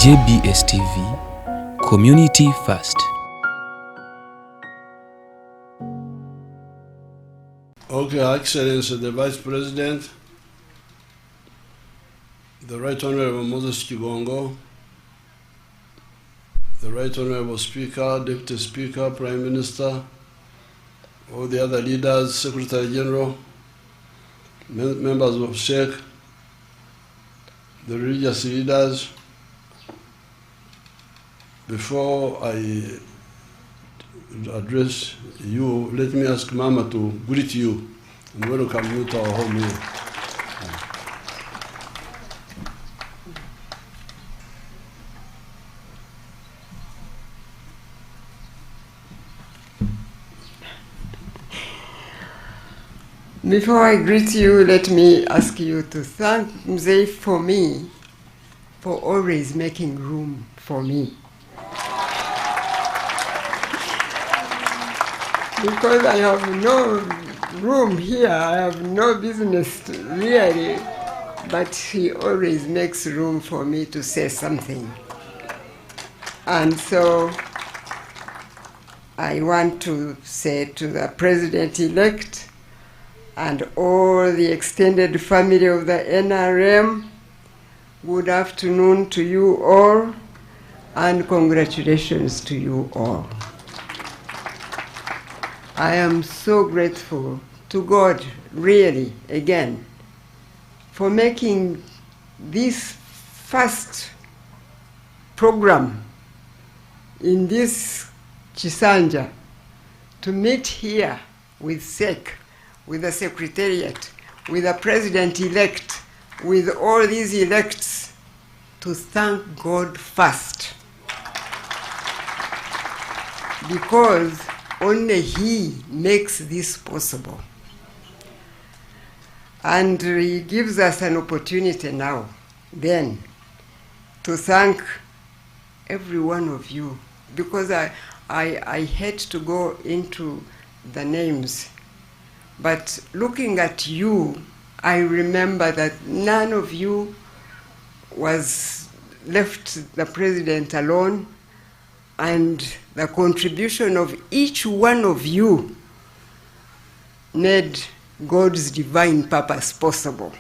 JBS TV, Community First. Okay, Excellency the Vice President, the Right Honorable Moses Kigongo, the Right Honorable Speaker, Deputy Speaker, Prime Minister, all the other leaders, Secretary General, members of SHEIK, the religious leaders. Before I address you, let me ask Mama to greet you and welcome you to our home here. Before I greet you, let me ask you to thank Mzee for me, for always making room for me. Because I have no room here, I have no business really, but he always makes room for me to say something. And so I want to say to the President-elect and all the extended family of the NRM, good afternoon to you all, and congratulations to you all. I am so grateful to God, really, again, for making this first program in this Chisanja to meet here with SEC, with the Secretariat, with the President-elect, with all these elects, to thank God first. Because only He makes this possible. And He gives us an opportunity now, then, to thank every one of you, because I hate to go into the names, but looking at you, I remember that none of you was left the President alone, and the contribution of each one of you made God's divine purpose possible.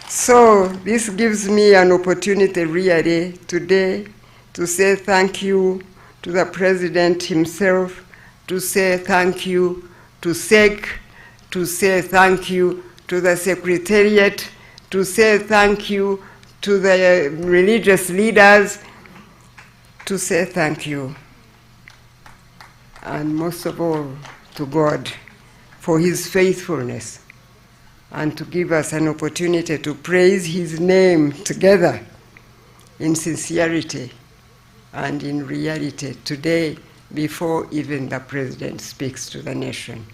So this gives me an opportunity really today to say thank you to the President himself, to say thank you to SEC, to say thank you to the Secretariat, to say thank you to the religious leaders, to say thank you, and most of all to God for His faithfulness, and to give us an opportunity to praise His name together in sincerity and in reality today before even the President speaks to the nation.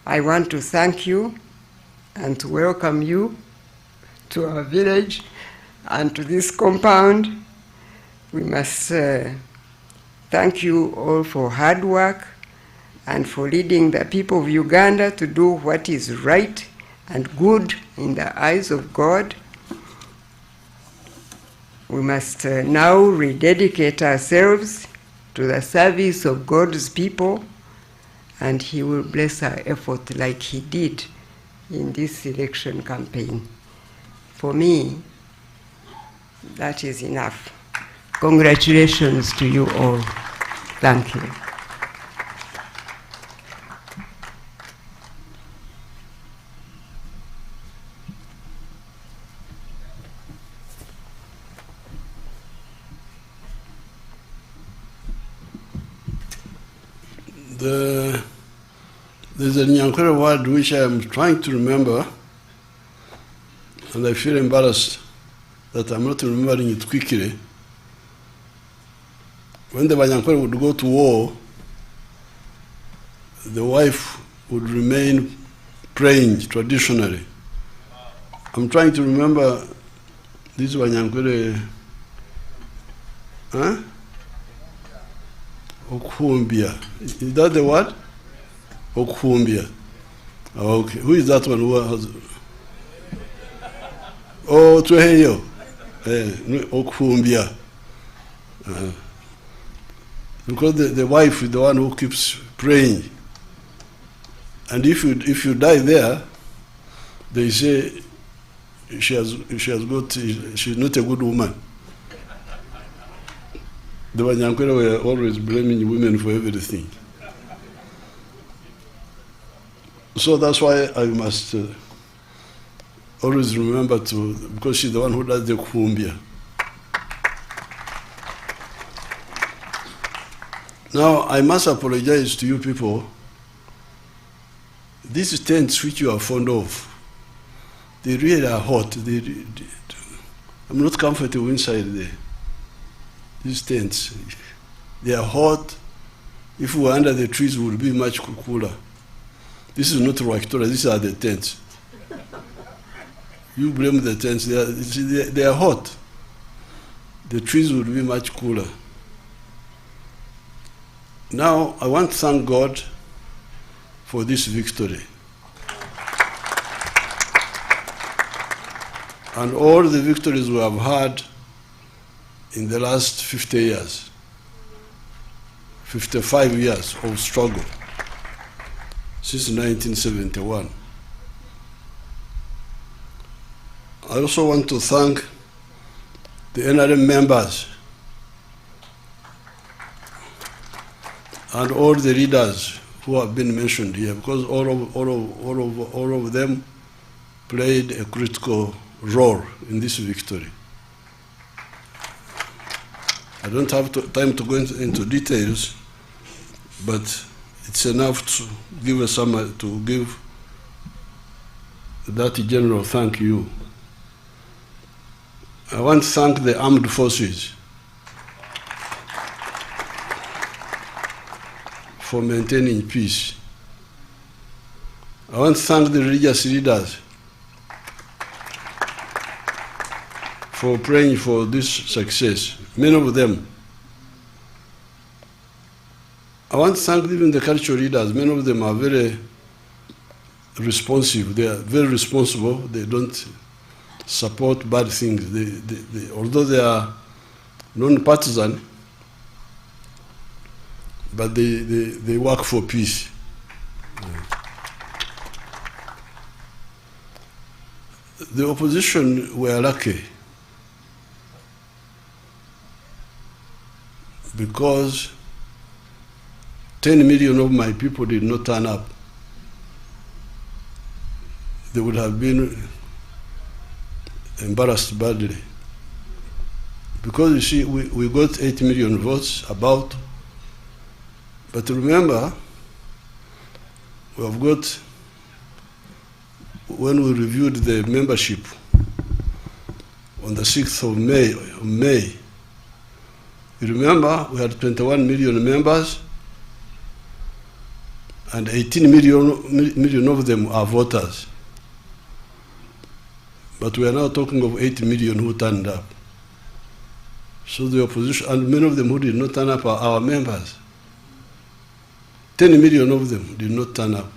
I want to thank you and to welcome you to our village and to this compound. We must thank you all for hard work and for leading the people of Uganda to do what is right and good in the eyes of God. We must now rededicate ourselves to the service of God's people, and He will bless our effort like He did in this election campaign. For me, that is enough. Congratulations to you all. Thank you. There's a Nyankore word which I am trying to remember, and I feel embarrassed that I'm not remembering it quickly. When the Banyankore would go to war, the wife would remain praying traditionally. I'm trying to remember this Banyankore. Okumbia. Is that the word? Okumbia. Okay. Who is that one who has? Oh, Tweheyo. okufumbia. Because the wife is the one who keeps praying. And if you die there, they say she's not a good woman. The Wanyankwera were always blaming women for everything. So that's why I must always remember because she's the one who does the kufumbia. Now, I must apologize to you people. These tents which you are fond of, they really are hot. I'm not comfortable inside there. These tents, they are hot. If we were under the trees, we would be much cooler. This is not Electoral, these are the tents. You blame the tents, they are hot. The trees would be much cooler. Now, I want to thank God for this victory. And all the victories we have had in the last 50 years, 55 years of struggle since 1971. I also want to thank the NRM members and all the leaders who have been mentioned here, because all of them played a critical role in this victory. I don't have time to go into details, but it's enough to give a summary, to give that general thank you. I want to thank the armed forces for maintaining peace. I want to thank the religious leaders for praying for this success, many of them. I want to thank even the cultural leaders. Many of them are very responsive. They are very responsible. They don't support bad things. Although they are non-partisan, but they work for peace. The opposition were lucky because 10 million of my people did not turn up. They would have been embarrassed badly. Because you see, we got 8 million votes about, but remember, we have got, when we reviewed the membership on the 6th of May, you remember we had 21 million members and 18 million of them are voters. But we are now talking of 8 million who turned up. So the opposition, and many of them who did not turn up are our members. 10 million of them did not turn up.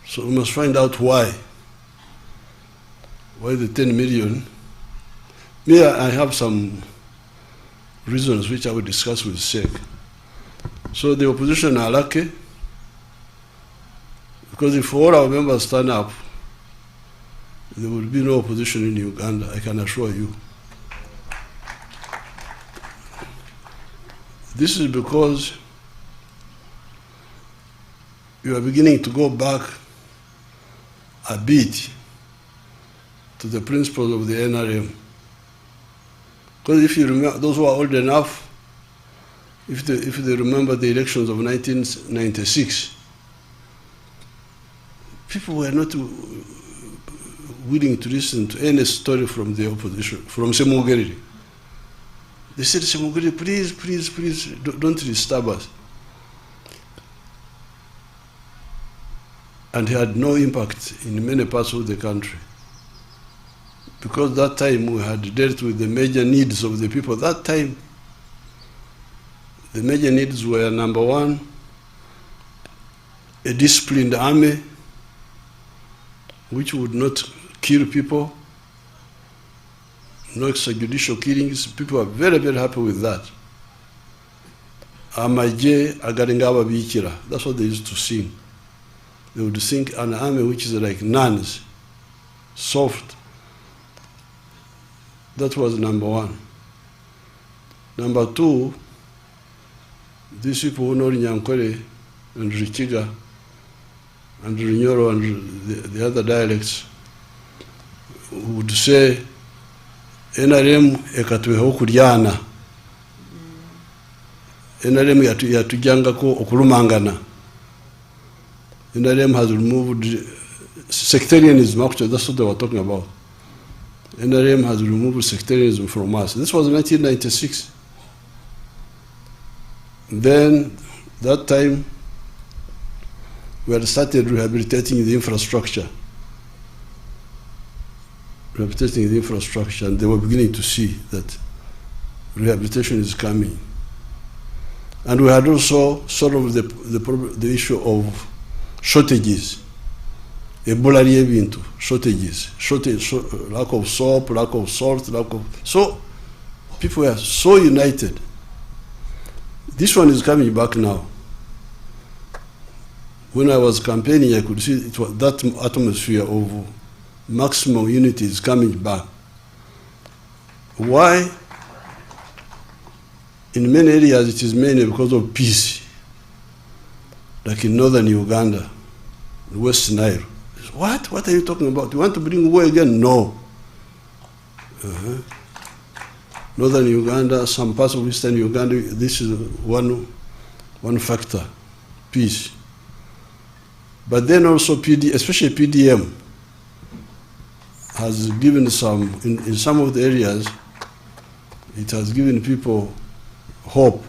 So we must find out why. Why the 10 million? Me, I have some reasons which I will discuss with SEC. So the opposition are lucky, because if all our members turn up, there will be no opposition in Uganda, I can assure you. This is because you are beginning to go back a bit to the principles of the NRM. Because if you remember, those who are old enough, if they remember the elections of 1996, people were not willing to listen to any story from the opposition, from Semugeri. They said, Semugeri, please, don't disturb us. And he had no impact in many parts of the country. Because that time we had dealt with the major needs of the people. That time, the major needs were, number one, a disciplined army which would not kill people. no extrajudicial killings. People are very, very happy with that. Amaje agaringaba bikira. That's what they used to sing. They would sing an army which is like nuns, soft. That was number one. Number two, these people who know Nyankore and Richiga and Rinyoro and the other dialects would say, NRM ekatuweho kulyana. NRM yatujangako okulumangana. NRM has removed sectarianism, actually that's what they were talking about. NRM has removed sectarianism from us. This was 1996. Then, that time, we had started rehabilitating the infrastructure. Rehabilitating the infrastructure, and they were beginning to see that rehabilitation is coming. And we had also solved the issue of shortages. Ebola into shortages, lack of soap, lack of salt, so people were so united. This one is coming back now. When I was campaigning, I could see it was that atmosphere of maximum unity is coming back. Why? In many areas it is mainly because of peace. Like in northern Uganda, West Nile. What? What are you talking about? You want to bring war again? No. Northern Uganda, some parts of eastern Uganda, this is one factor, peace. But then also especially PDM, has given some, in some of the areas, it has given people hope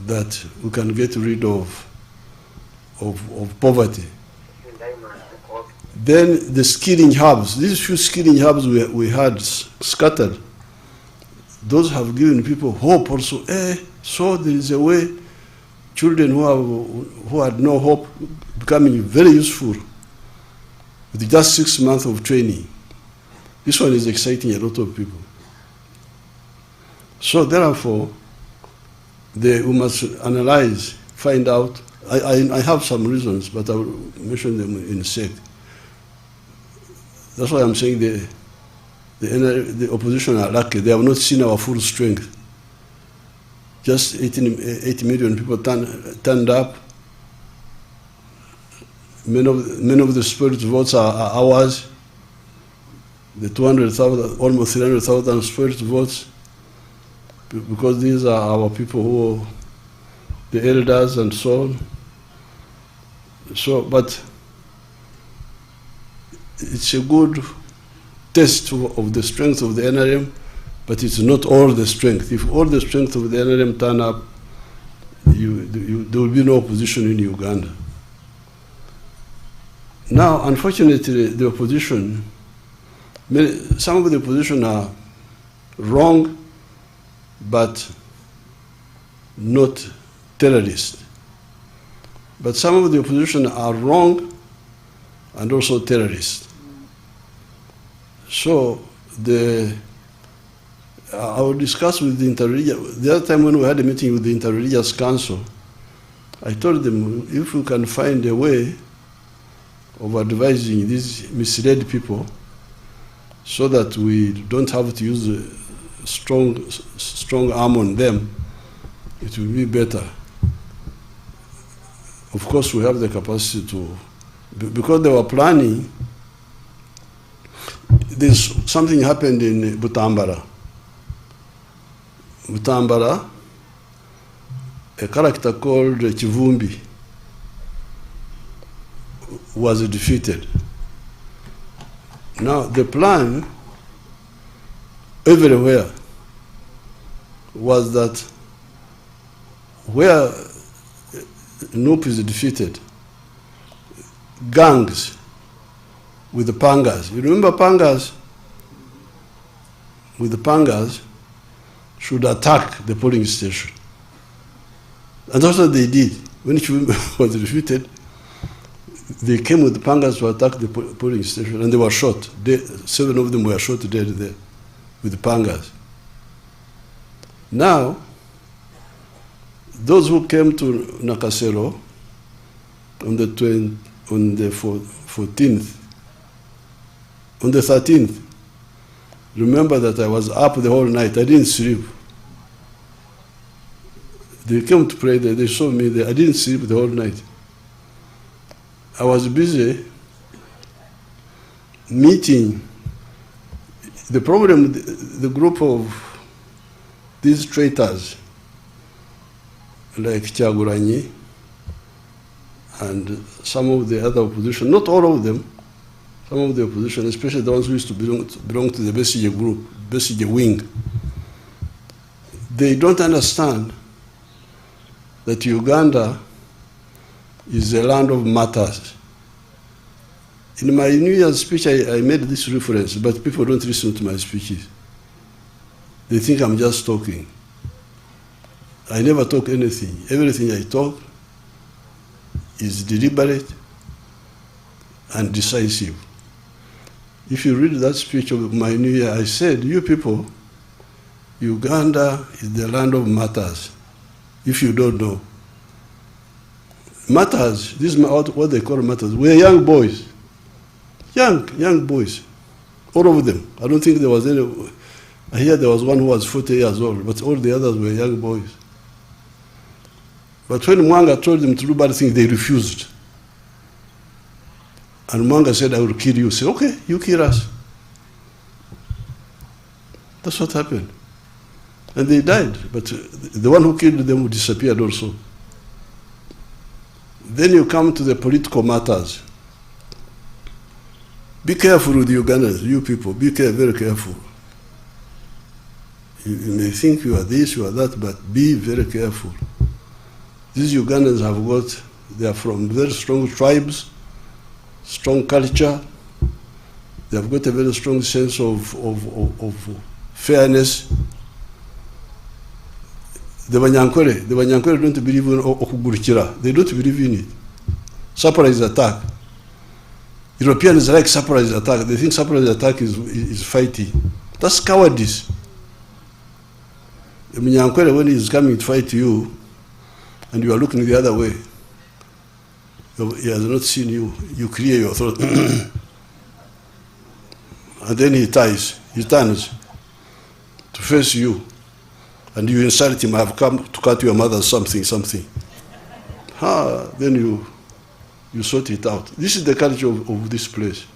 that we can get rid of poverty. Then the skilling hubs, these few skilling hubs we had scattered, those have given people hope also. So there is a way children who had no hope becoming very useful with just 6 months of training. This one is exciting a lot of people. So therefore, we must analyze, find out. I have some reasons, but I will mention them in a sec. That's why I'm saying the opposition are lucky. They have not seen our full strength. Just 80 million people turned up. Many of the spirit votes are ours. The 200,000, almost 300,000 spirit votes, because these are our people who, the elders and so on. So, but it's a good test of the strength of the NRM, but it's not all the strength. If all the strength of the NRM turn up, there will be no opposition in Uganda. Now, unfortunately, the opposition, some of the opposition are wrong, but not terrorist. But some of the opposition are wrong and also terrorist. So I will discuss with the interreligious. The other time when we had a meeting with the Interreligious Council, I told them if we can find a way of advising these misled people so that we don't have to use a strong arm on them, it will be better. Of course, we have the capacity to, because they were planning. There's something happened in Butambara. Butambara, a character called Chivumbi was defeated. Now the plan everywhere was that where Nup is defeated, gangs with the pangas. You remember pangas? With the pangas should attack the polling station. And that's what they did. When Chivumbi was defeated, they came with the pangas to attack the polling station, and they were shot. 7 of them were shot dead there. with pangas. Now, those who came to Nakasero on the 14th, on the 13th, remember that I was up the whole night. I didn't sleep. They came to pray there. They saw me there. I didn't sleep the whole night. I was busy meeting. The problem, the group of these traitors, like Kyagulanyi and some of the other opposition, not all of them, some of the opposition, especially the ones who used to belong to the Besigye group, Besigye wing, they don't understand that Uganda is a land of martyrs. In my New Year's speech, I made this reference, but people don't listen to my speeches. They think I'm just talking. I never talk anything. Everything I talk is deliberate and decisive. If you read that speech of my New Year, I said, you people, Uganda is the land of martyrs. If you don't know. Martyrs, this is what they call martyrs. We're young boys. Young boys. All of them. I don't think there was any. I hear there was one who was 40 years old, but all the others were young boys. But when Mwanga told them to do bad things, they refused. And Mwanga said, I will kill you. Say, okay, you kill us. That's what happened. And they died, but the one who killed them disappeared also. Then you come to the political matters. Be careful with the Ugandans, you people. Be very careful. You may think you are this, you are that, but be very careful. These Ugandans they are from very strong tribes, strong culture. They have got a very strong sense of fairness. The Banyankore don't believe in Okugurikira. They don't believe in it. Surprise attack. Europeans like surprise attack. They think surprise attack is fighting. That's cowardice. The Banyankore, when he is coming to fight you, and you are looking the other way, he has not seen you. You clear your throat. And then he turns to face you. And you insult him, I have come to cut your mother something. Then you sort it out. This is the culture of this place.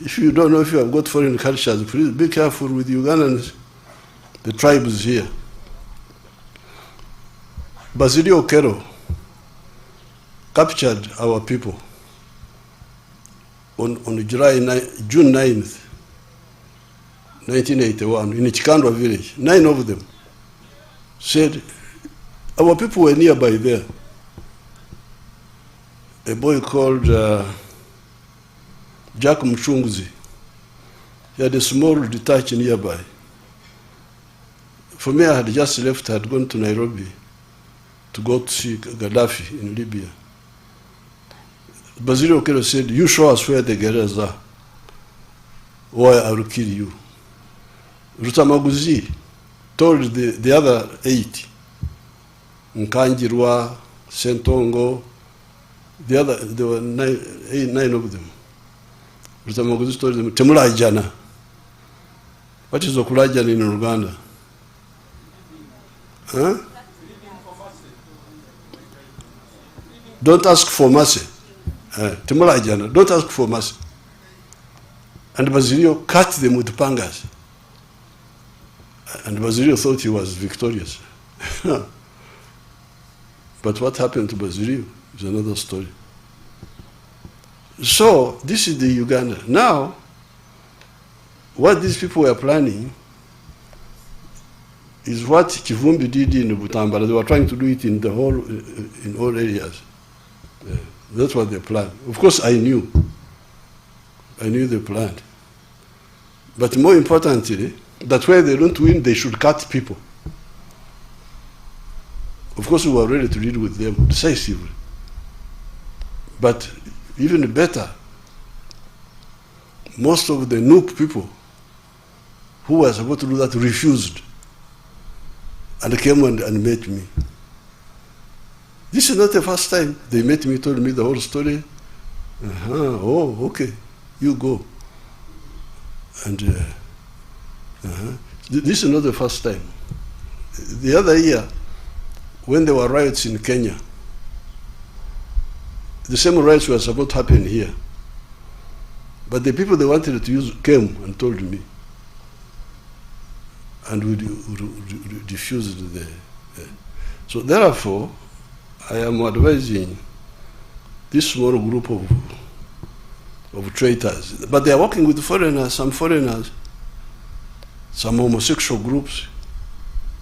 If you don't know if you have got foreign cultures, please be careful with Ugandans, the tribes here. Basilio Kero captured our people on June 9th, 1981, in Chikandwa village. 9 of them said, our people were nearby there. A boy called Jack Mchunguzi. He had a small detach nearby. For me, I had just left, I had gone to Nairobi to go to see Gaddafi in Libya. Basilio Kero said, you show us where the guerrillas are, or I will kill you. Rutamaguzi told the other 8, Nkanjirwa, Sentongo, there were 9 of them. Rutamaguzi told them, Temulajana. What is Okulajana in Uganda? Huh? Don't ask for mercy. Temulajana, don't ask for mercy. And Basilio cut them with pangas. And Basilio thought he was victorious. But what happened to Basilio is another story. So, this is the Uganda. Now, what these people were planning is what Kivumbi did in Butambara. They were trying to do it in all areas. That's what they planned. Of course, I knew they planned. But more importantly, that where they don't win, they should cut people. Of course, we were ready to deal with them decisively. But even better, most of the Nupe people who was supposed to do that refused and came and met me. This is not the first time they met me, told me the whole story. Oh, okay, you go. And this is not the first time. The other year, when there were riots in Kenya, the same riots were supposed to happen here. But the people they wanted to use came and told me. And we refused the. So therefore, I am advising this small group of traitors. But they are working with foreigners, some homosexual groups,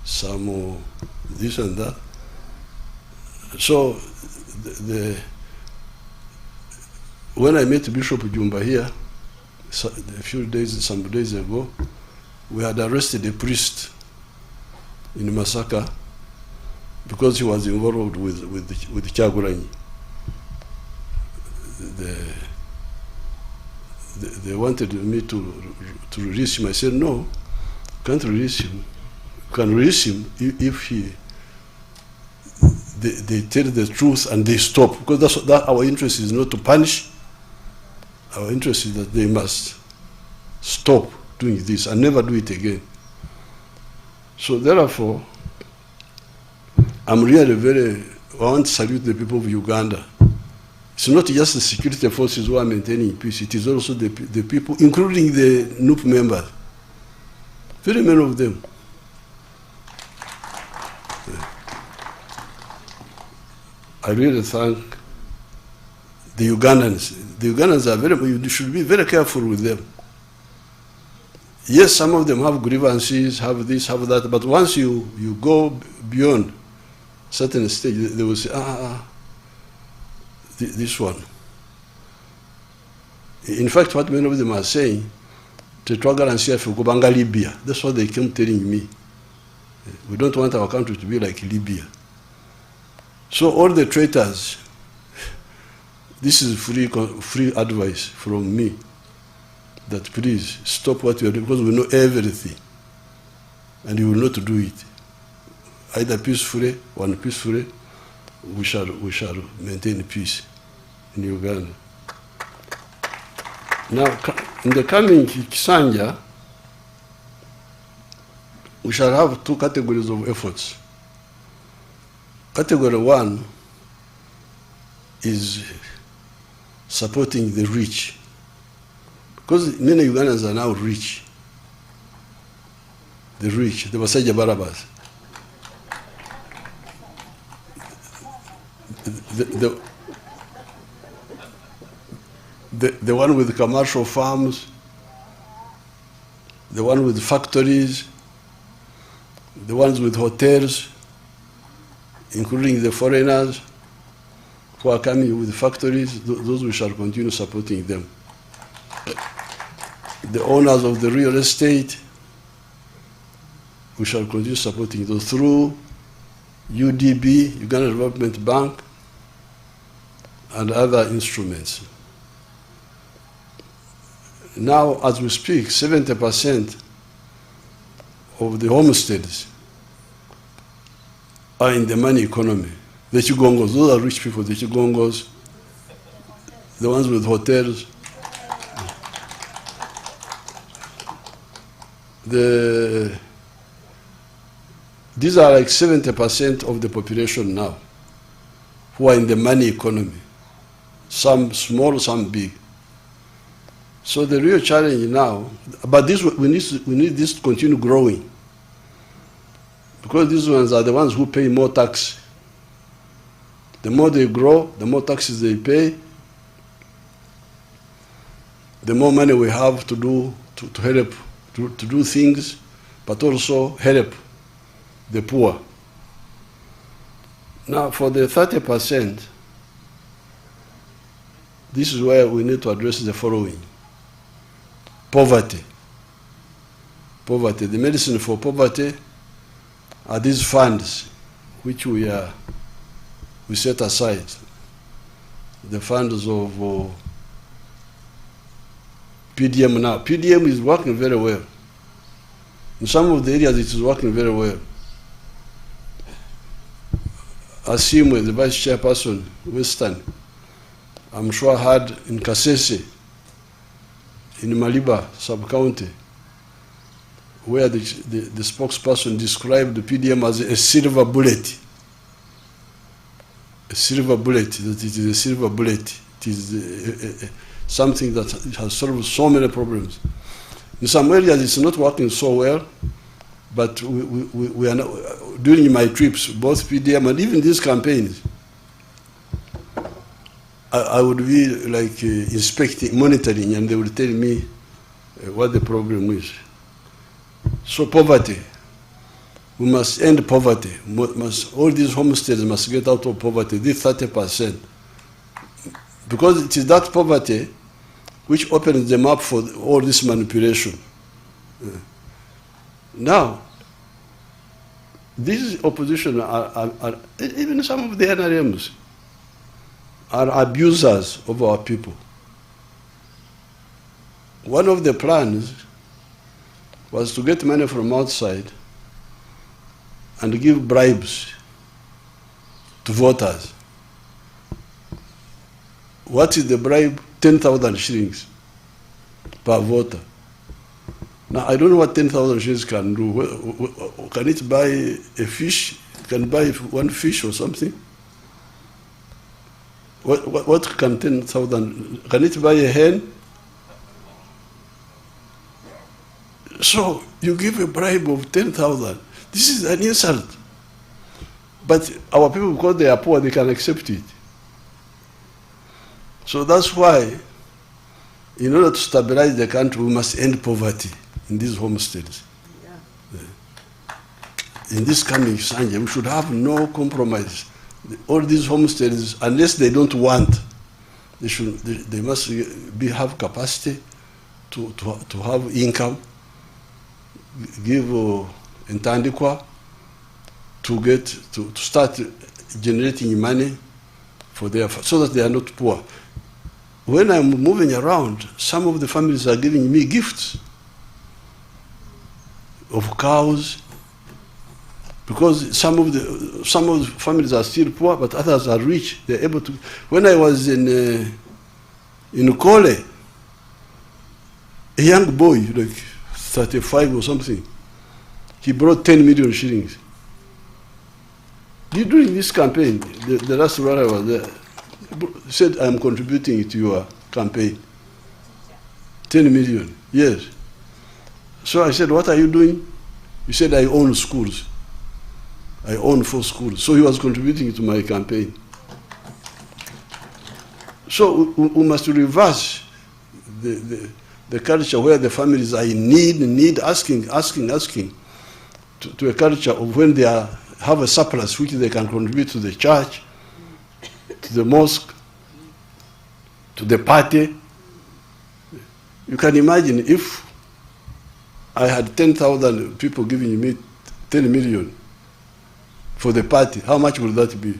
some this and that. So when I met Bishop Jumba here, some days ago, we had arrested a priest in Masaka because he was involved with Kyagulanyi. They wanted me to release him. I said, no, can't release him. You can release him if they tell the truth and they stop. Because that our interest is not to punish. Our interest is that they must stop doing this and never do it again. So therefore, I'm really I want to salute the people of Uganda. It's not just the security forces who are maintaining peace, it is also the people, including the NUP members. Very many of them. I really thank the Ugandans. The Ugandans are you should be very careful with them. Yes, some of them have grievances, have this, have that, but once you go beyond certain stage, they will say, this one. In fact, what many of them are saying, Tetwaga and CF go banga Libya. That's what they came telling me. We don't want our country to be like Libya. So all the traitors, this is free advice from me, that please stop what you are doing, because we know everything, and you will not do it. Either peacefully or unpeacefully, we shall maintain peace in Uganda. Now, in the coming Kisanja, we shall have two categories of efforts. Category one is supporting the rich, because many Ugandans are now rich. The rich, the Basaja Barabas. The one with commercial farms, the one with factories, the ones with hotels, including the foreigners who are coming with factories, those we shall continue supporting them. The owners of the real estate, we shall continue supporting those through UDB, Uganda Development Bank, and other instruments. Now, as we speak, 70% of the homesteads are in the money economy. The Chigongos, those are rich people, the Chigongos, the ones with hotels. These are like 70% of the population now who are in the money economy. Some small, some big. So the real challenge now, but this we need this to continue growing, because these ones are the ones who pay more tax. The more they grow, the more taxes they pay, the more money we have to do to help to do things, but also help the poor. Now, for the 30%, this is where we need to address the following. Poverty. Poverty. The medicine for poverty are these funds which we set aside. The funds of PDM now. PDM is working very well. In some of the areas it is working very well. Asimwe, the vice chairperson, Western, I'm sure had in Kasese, in Maliba sub-county, where the spokesperson described the PDM as a silver bullet. A silver bullet, that it is a silver bullet. It is something that has solved so many problems. In some areas it's not working so well, but we are not, during my trips, both PDM and even these campaigns, I would be like inspecting, monitoring, and they would tell me what the problem is. So poverty, we must end poverty. All these homesteads must get out of poverty, this 30%. Because it is that poverty which opens them up for all this manipulation. Now, these opposition are even some of the NRMs are abusers of our people. One of the plans was to get money from outside and give bribes to voters. What is the bribe? 10,000 shillings per voter. Now, I don't know what 10,000 shillings can do. Can it buy a fish? Can buy one fish or something? What can 10,000, can it buy a hen? So you give a bribe of 10,000. This is an insult. But our people, because they are poor, they can accept it. So that's why, in order to stabilize the country, we must end poverty in these homesteads. Yeah. In this coming Sanje, we should have no compromise. All these homesteads, unless they don't want, they must have capacity to have income, give intandikwa to start generating money for their, so that they are not poor. When I'm moving around, some of the families are giving me gifts of cows, because some of the families are still poor, but others are rich. They're able to. When I was in Kole, a young boy, like 35 or something, he brought 10 million shillings. During this campaign, the last one I was there, he said, I'm contributing to your campaign. 10 million, yes. So I said, what are you doing? He said, I own schools. I own 4 schools. So he was contributing to my campaign. So we must reverse the culture where the families are in need, asking, to a culture of when they have a surplus which they can contribute to the church, to the mosque, to the party. You can imagine if I had 10,000 people giving me 10 million for the party, how much would that be?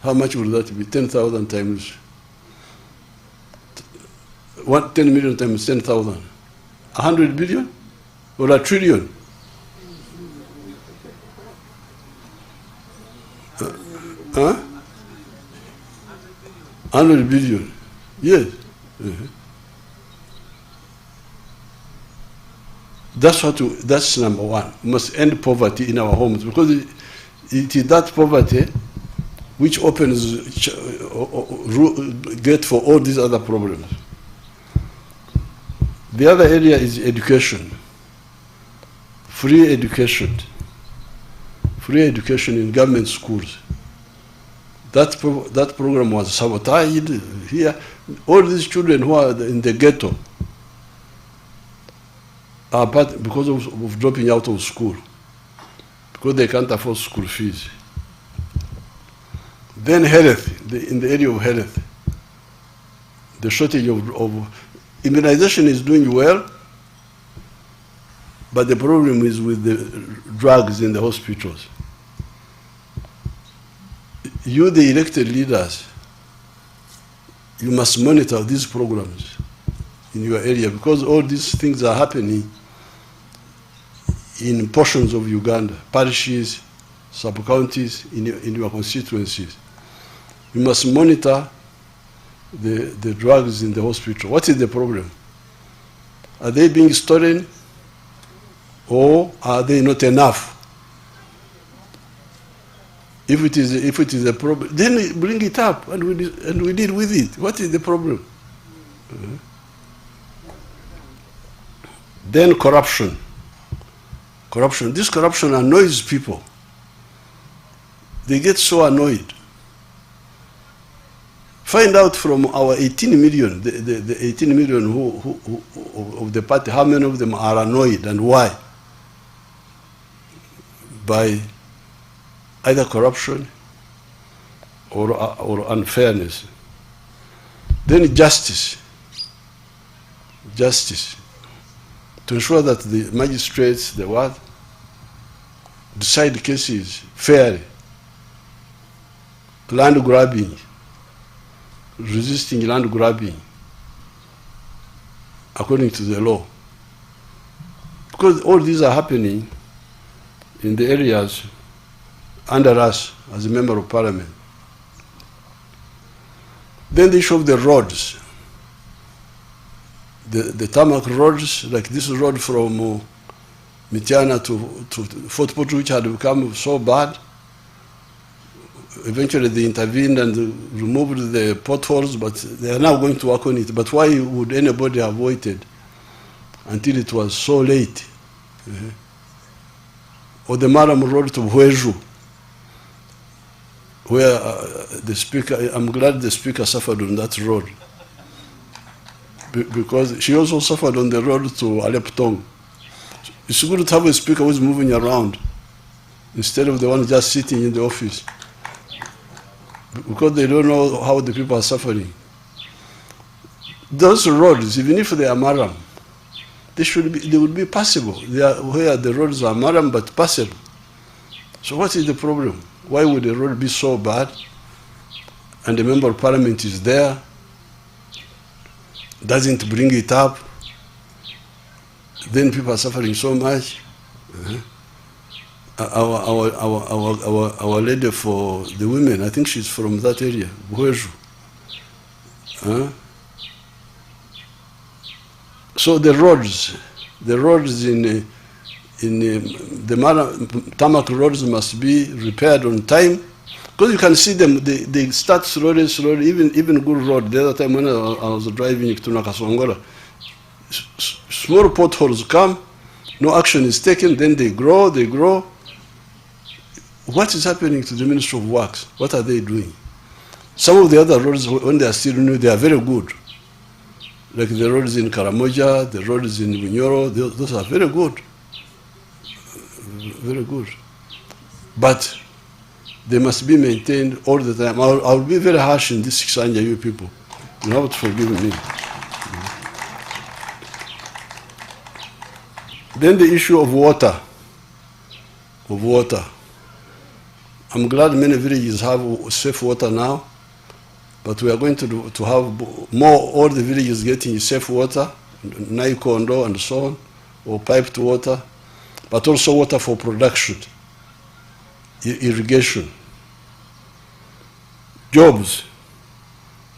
How much would that be? 10,000 times, 10 million times 10,000? 100 billion or a trillion? Huh? 100 billion, yes. That's number one. We must end poverty in our homes, because it is that poverty which opens gate for all these other problems. The other area is education. Free education in government schools. That program was sabotaged here. All these children who are in the ghetto are because of dropping out of school, because they can't afford school fees. Then health, in the area of health, the shortage of immunization is doing well, but the problem is with the drugs in the hospitals. You, the elected leaders, you must monitor these programs in your area, because all these things are happening in portions of Uganda, parishes, sub-counties, in your constituencies. You must monitor the drugs in the hospital. What is the problem? Are they being stolen, or are they not enough? If it is a problem, then bring it up and we deal with it. What is the problem? Then corruption. This corruption annoys people. They get so annoyed. Find out from our 18 million, the 18 million who of the party, how many of them are annoyed and why? By either corruption or unfairness. Then justice. To ensure that the magistrates, decide cases fairly. Land grabbing, resisting land grabbing according to the law. Because all these are happening in the areas under us as a member of parliament. Then the issue of the roads. The tarmac roads, like this road from Mityana to Fort Portal, which had become so bad. Eventually they intervened and removed the potholes, but they are now going to work on it. But why would anybody have waited until it was so late? Or the Maram Road to Hweju, where the speaker, I'm glad the speaker suffered on that road. Because she also suffered on the road to Aleptong. It's good to have a speaker who's moving around instead of the one just sitting in the office. Because they don't know how the people are suffering. Those roads, even if they are maram, they would be passable. They are where the roads are maram but passable. So what is the problem? Why would the road be so bad and the member of parliament is there, doesn't bring it up, then people are suffering so much? Our lady for the women, I think she's from that area, Hweju. So the roads in the tarmac roads must be repaired on time, because you can see them. They start slowly. Even good road. The other time when I was driving to Nakasongola, small potholes come, no action is taken. Then they grow. What is happening to the Ministry of Works? What are they doing? Some of the other roads, when they are still new, they are very good. Like the roads in Karamoja, the roads in Bunyoro, those are very good. Very good. But they must be maintained all the time. I'll be very harsh in this Sanja, you people. You have to forgive me. Then the issue of water. I'm glad many villages have safe water now, but we are going to have all the villages getting safe water, Naikondo and so on, or piped water, but also water for production, irrigation. Jobs,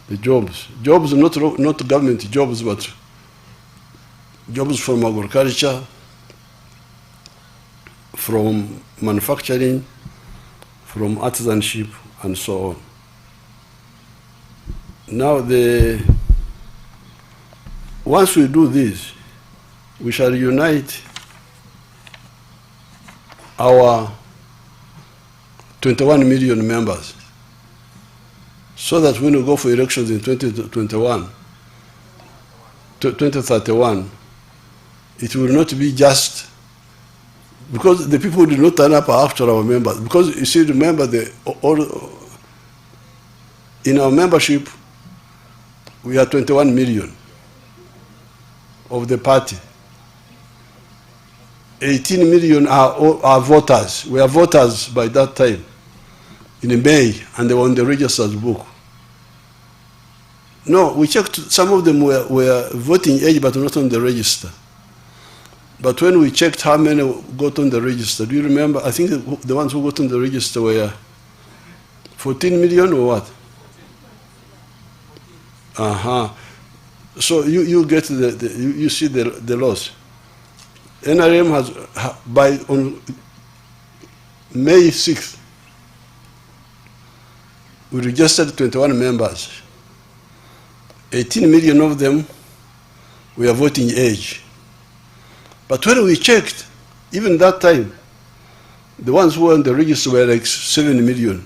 not government jobs, but jobs from agriculture, from manufacturing, from artisanship, and so on. Now, once we do this, we shall unite our 21 million members, so that when we go for elections in 2031, it will not be just because the people did not turn up after our members. Because you see, remember, in our membership, we are 21 million of the party. 18 million are voters. We are voters by that time, in May, and they were on the registered book. No, we checked, some of them were voting age but not on the register. But when we checked how many got on the register, do you remember? I think the ones who got on the register were 14 million or what? So you get you see the loss. NRM has on May 6th, we registered 21 members. 18 million of them were voting age. But when we checked, even that time, the ones who were on the register were like 7 million.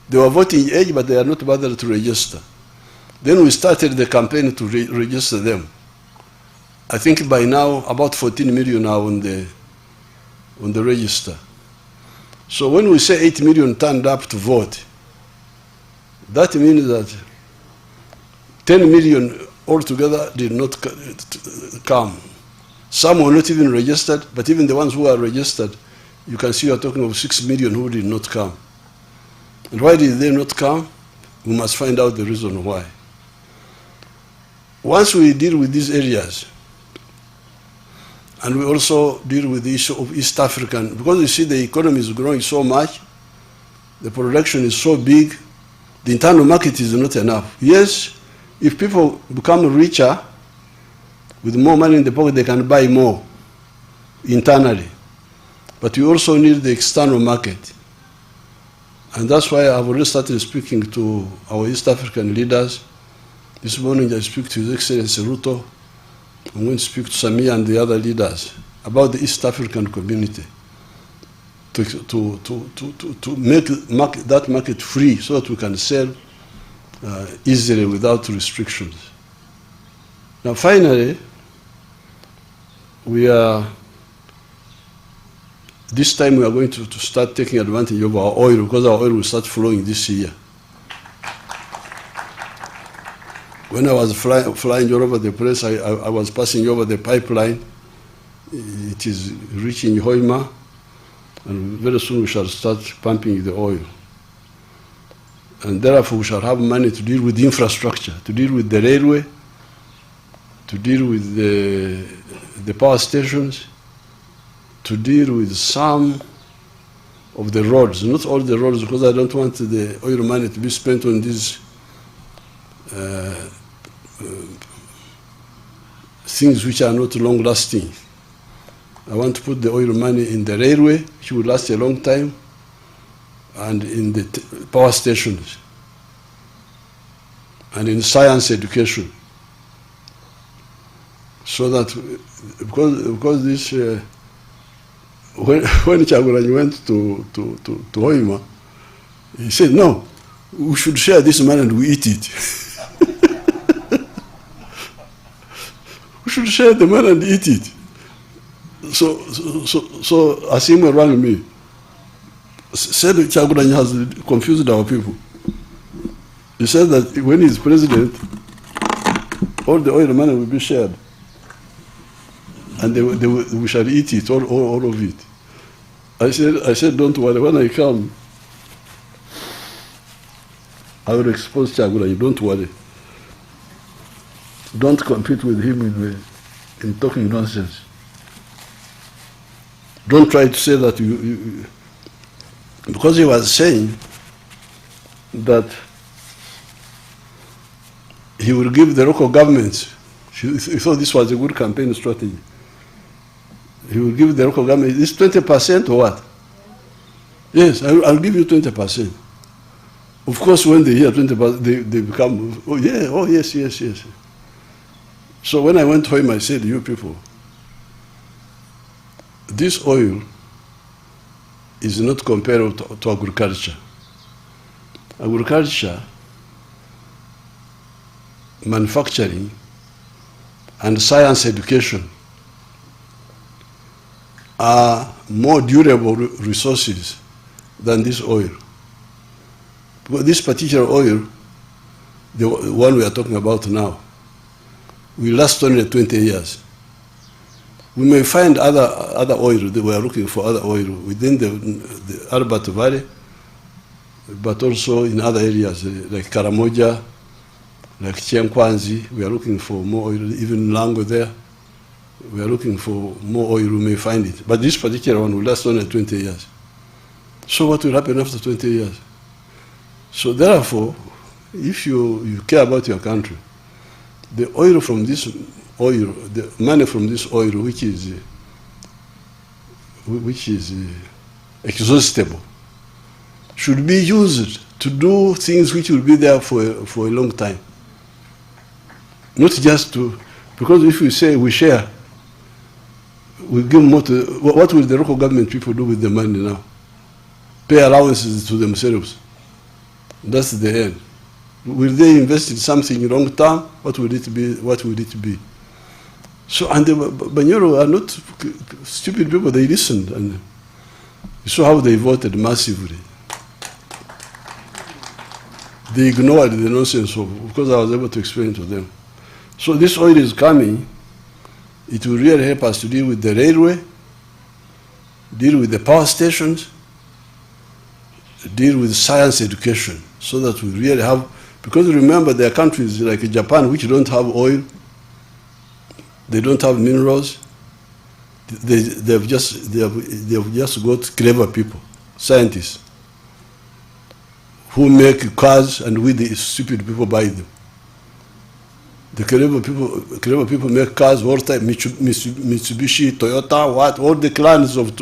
They were voting age, but they are not bothered to register. Then we started the campaign to register them. I think by now about 14 million are on the register. So when we say 8 million turned up to vote, that means that 10 million altogether did not come. Some were not even registered, but even the ones who are registered, you can see we are talking of 6 million who did not come. And why did they not come? We must find out the reason why. Once we deal with these areas, and we also deal with the issue of East African, because you see the economy is growing so much, the production is so big, the internal market is not enough. Yes, if people become richer, with more money in the pocket, they can buy more internally. But we also need the external market. And that's why I've already started speaking to our East African leaders. This morning I speak to His Excellency Ruto. I'm going to speak to Samia and the other leaders about the East African community to make that market free so that we can sell easily without restrictions. Now finally, this time we are going to start taking advantage of our oil, because our oil will start flowing this year. When I was flying all over the place, I was passing over the pipeline. It is reaching Hoima, and very soon we shall start pumping the oil. And therefore we shall have money to deal with the infrastructure, to deal with the railway, to deal with the power stations, to deal with some of the roads, not all the roads, because I don't want the oil money to be spent on these things which are not long-lasting. I want to put the oil money in the railway, which will last a long time, and in the power stations, and in science education. So that, because this, when Kyagulanyi went to Hoima, he said, no, we should share this money and we eat it. We should share the money and eat it. So Asim rang me, said Kyagulanyi has confused our people. He said that when he's president, all the oil money will be shared, and we shall eat it, all of it. I said, don't worry, when I come, I will expose Kyagulanyi, don't worry. Don't compete with him in talking nonsense. Don't try to say that you because he was saying that he will give the local governments, he thought this was a good campaign strategy. He will give the local government, this 20% or what? Yes, I'll give you 20%. Of course, when they hear 20%, they become, oh yeah, oh yes. So when I went home, I said, you people, this oil is not comparable to agriculture. Agriculture, manufacturing, and science education are more durable resources than this oil. Because this particular oil, the one we are talking about now, will last only 20 years. We may find other oil, we are looking for other oil within the Albert Valley, but also in other areas like Karamoja, like Chiankwanzi, we are looking for more oil, even Lango there. we are looking for more oil, we may find it. But this particular one will last only 20 years. So what will happen after 20 years? So therefore, if you care about your country, the oil from this oil, the money from this oil, which is exhaustible, should be used to do things which will be there for a long time. Not just to, because if we say we share, we give more to, what will the local government people do with the money now? Pay allowances to themselves. That's the end. Will they invest in something long term? What will it be? What will it be? So, and the Banyoro are not stupid people, they listened, and you saw how they voted massively. They ignored the nonsense because I was able to explain to them. So this oil is coming. It will really help us to deal with the railway, deal with the power stations, deal with science education, so that we really have, because remember there are countries like Japan which don't have oil, they don't have minerals, they've just got clever people, scientists, who make cars and we the stupid people buy them. The clever people make cars all the time, Mitsubishi, Toyota, all the clans of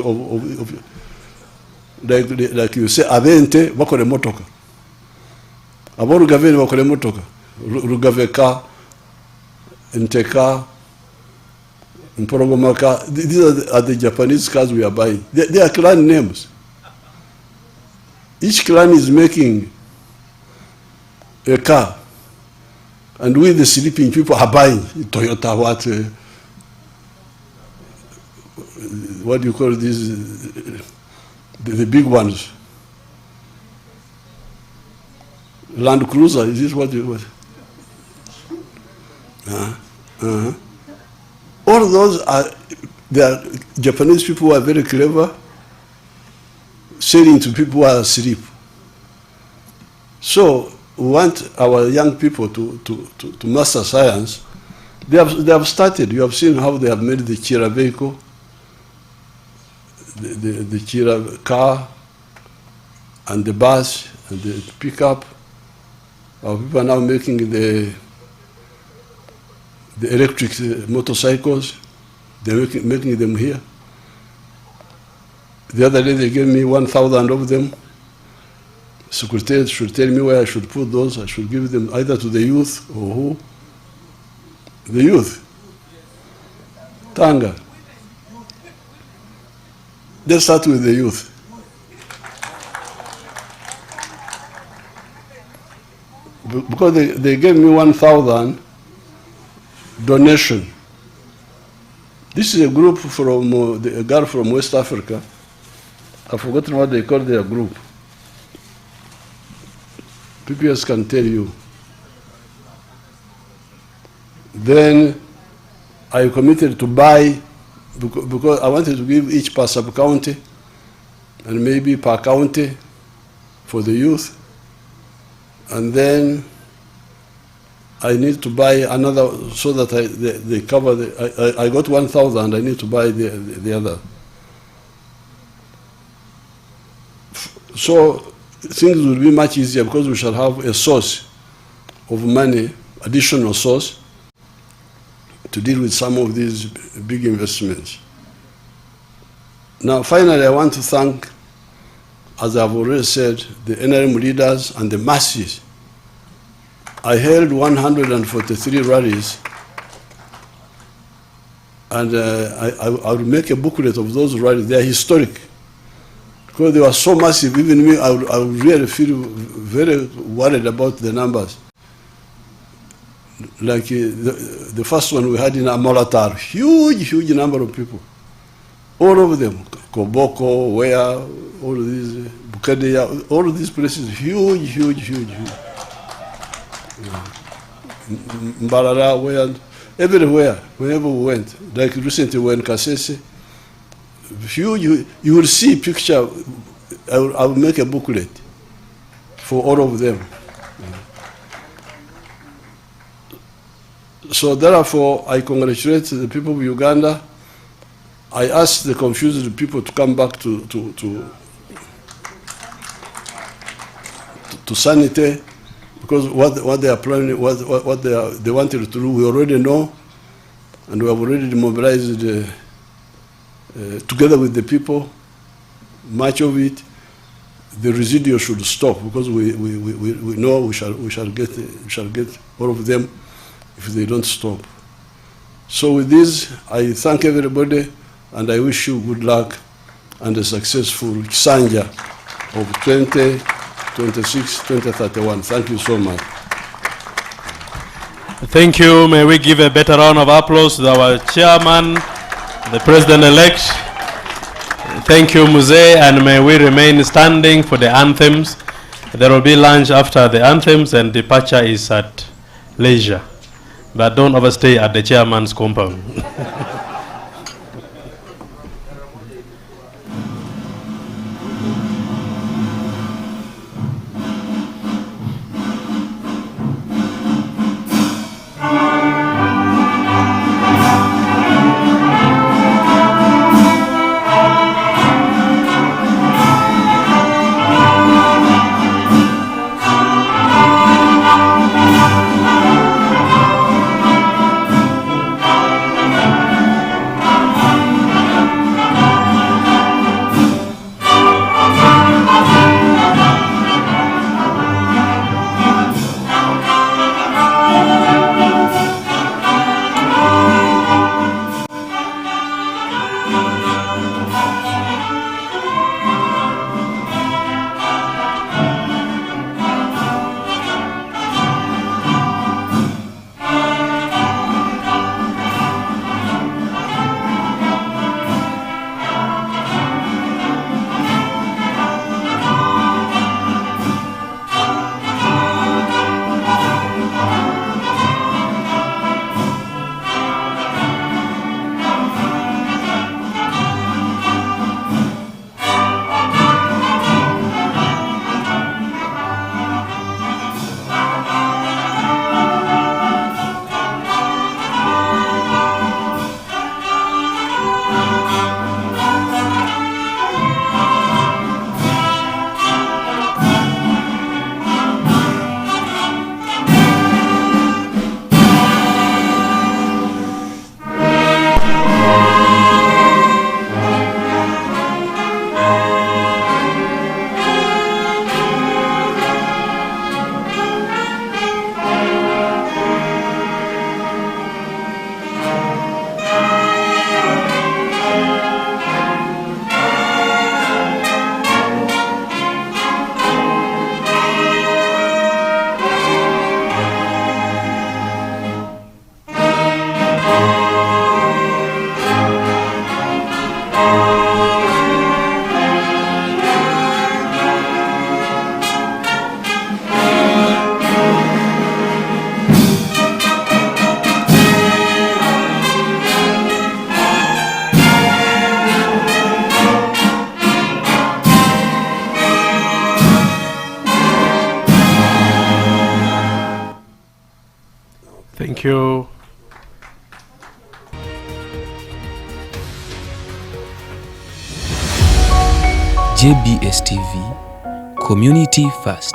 like you say, Avente, bakore motoka. Abo Rugaveni bakore motoka. Rugaveka, Nteka, Mporogomaka. These are the Japanese cars we are buying. They are clan names. Each clan is making a car. And we, the sleeping people, are buying Toyota, what do you call these, the big ones? Land Cruiser, is this what you want? All those are, they are Japanese people who are very clever, selling to people who are asleep. So, we want our young people to master science. They have started. You have seen how they have made the Chira vehicle, the Chira car, and the bus, and the pickup. Our people are now making the electric motorcycles. They're making them here. The other day they gave me 1,000 of them. Secretariat should tell me where I should put those. I should give them either to the youth or who? The youth. Tanga. Let's start with the youth. Because they gave me 1,000 donation. This is a group from, a girl from West Africa. I've forgotten what they call their group. PPS can tell you. Then I committed to buy, because I wanted to give each per sub-county and maybe per county for the youth. And then I need to buy another so that they cover I got 1,000, I need to buy the other. So things will be much easier because we shall have a source of money, additional source, to deal with some of these big investments. Now, finally, I want to thank, as I've already said, the NRM leaders and the masses. I held 143 rallies, and I will make a booklet of those rallies. They are historic. Because they were so massive, even me, I would really feel very worried about the numbers. Like the first one we had in Amolatar, huge number of people. All of them, Koboko, Wea, all of these, Bukadeya, all of these places, huge. Mbarara, Wea, everywhere, whenever we went. Like recently we were in Kasese, huge, you will see picture. I will make a booklet for all of them. So therefore, I congratulate the people of Uganda. I ask the confused people to come back to sanity, because what they are planning, what they wanted to do, we already know, and we have already mobilized together with the people. Much of it, the residual should stop, because we know we shall get all of them if they don't stop. So with this, I thank everybody, and I wish you good luck and a successful Kisanja of 2026-2031. Thank you so much. Thank you. May we give a better round of applause to our chairman, the president-elect. Thank you, Muse, and may we remain standing for the anthems. There will be lunch after the anthems, and departure is at leisure. But don't overstay at the chairman's compound. Thank you. JBS TV, Community First.